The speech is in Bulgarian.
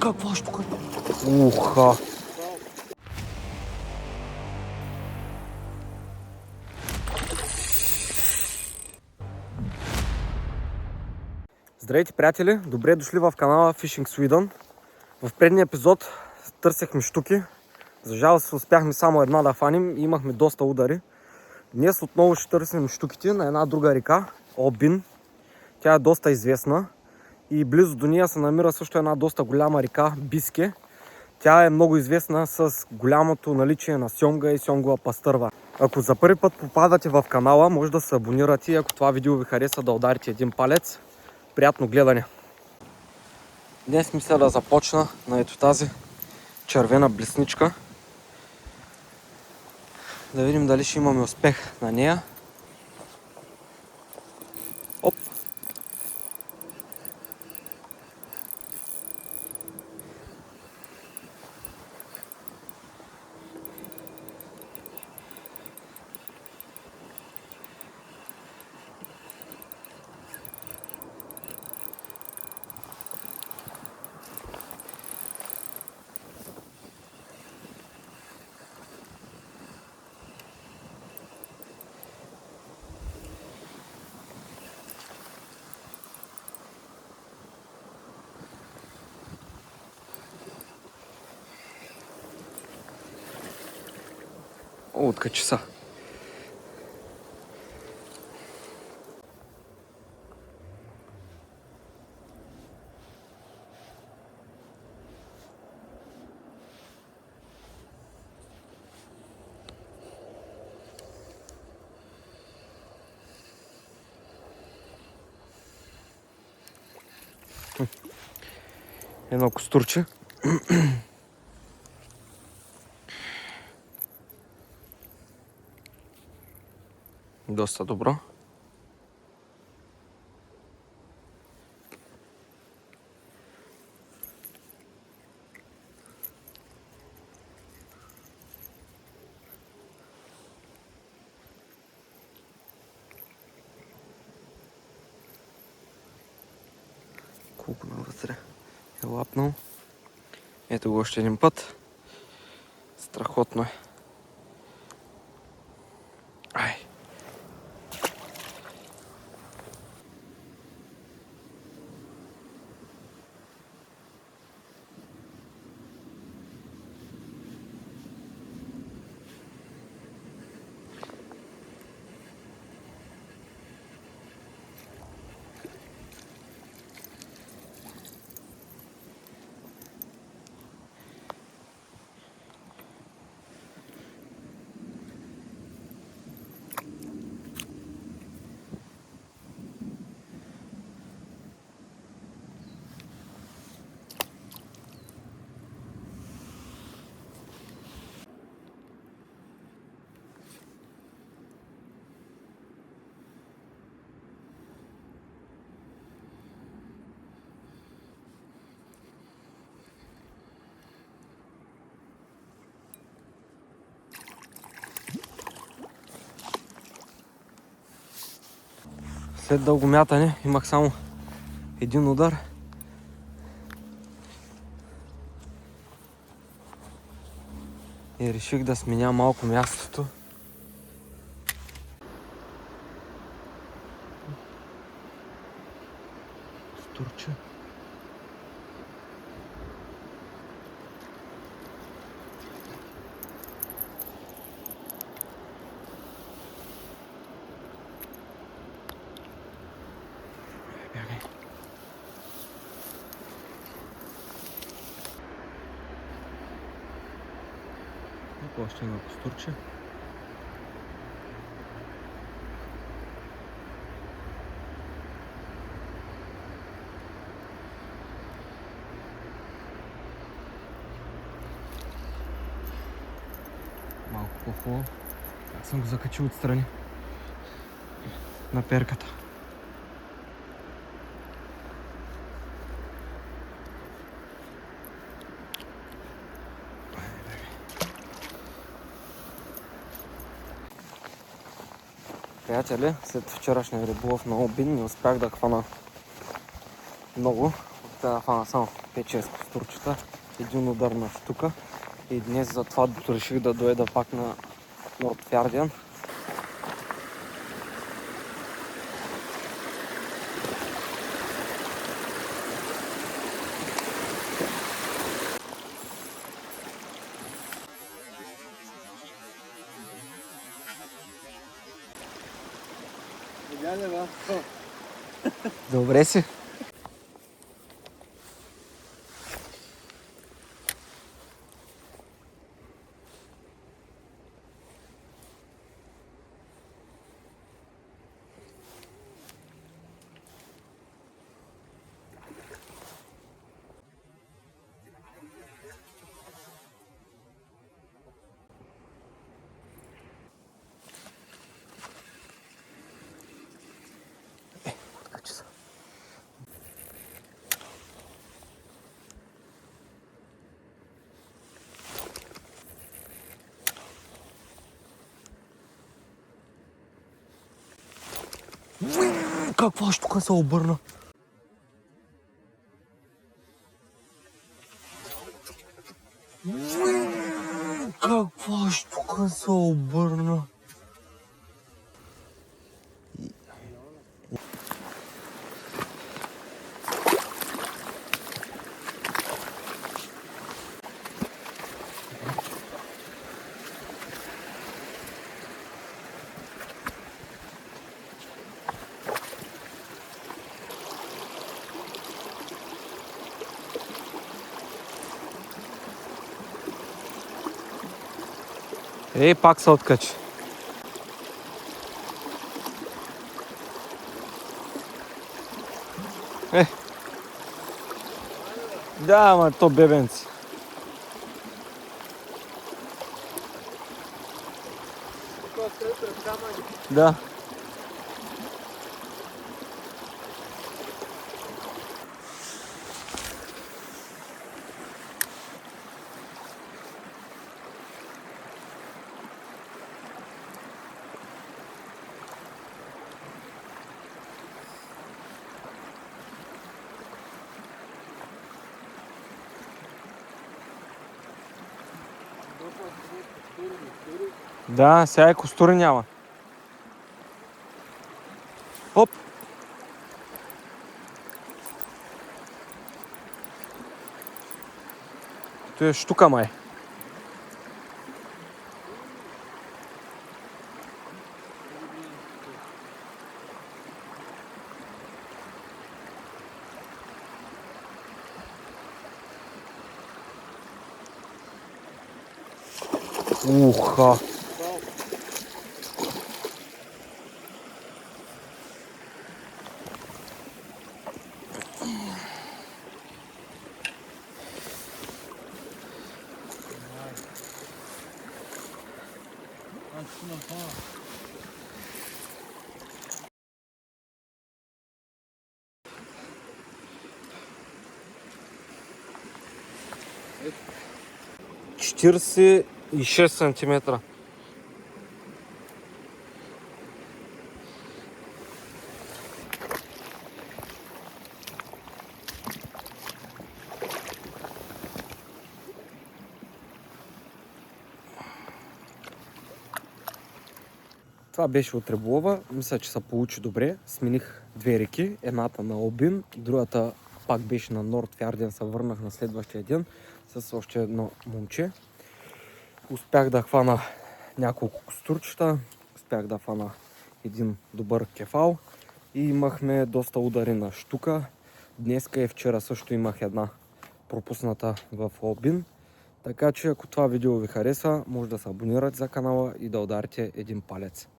Какво ще тук? Уха! Здравейте, приятели! Добре дошли в канала Fishing Sweden. В предния епизод търсехме щуки. За жалост успяхме само една да фаним и имахме доста удари. Днес отново ще търсим щуките на една друга река, Обин. Тя е доста известна и близо до нея се намира също една доста голяма река, Биске. Тя е много известна с голямото наличие на сьомга и сьомгова пастърва. Ако за първи път попадате в канала, може да се абонирате и ако това видео ви хареса, да ударите един палец. Приятно гледане! Днес мисля да започна на ето тази червена блесничка. Да видим дали ще имаме успех на нея. Оп! Откачи са. Едно костурче. Доста добро. Колко навътре е лапнал. Ето го още един път. Страхотно е. Ай! След дълго мятане имах само един удар. И реших да сменя малко мястото. Стурче. Бягай. Още едно костурче. Малко по-хубаво. Аз съм го закачил отстрани на перката. Приятели, след вчерашния риболов на Обин не успях да хвана много. успя да фана само 5-6 костурчета, един удар на щука и днес затова реших да дойда пак на Нордфярден. Добре си. Откачи се. Каква штука се обърна? Каква штука се обърна? Ей, пак се откачи. Да, ама то бебенци. Да. Да, сега и костури няма. Оп! То е штука май. Уха! Четиридесет и 6 сантиметра. Това беше от риболова. Мисля, че се получи добре. Смених две реки. Едната на Обин, другата пак беше на Нордфярден. Се върнах на следващия ден с още едно момче. Успях да хвана няколко костурчета. Успях да хвана един добър кефал. И имахме доста удари на щука. Днеска и вчера също имах една пропусната в Обин. Така че ако това видео ви хареса, може да се абонирате за канала и да ударите един палец.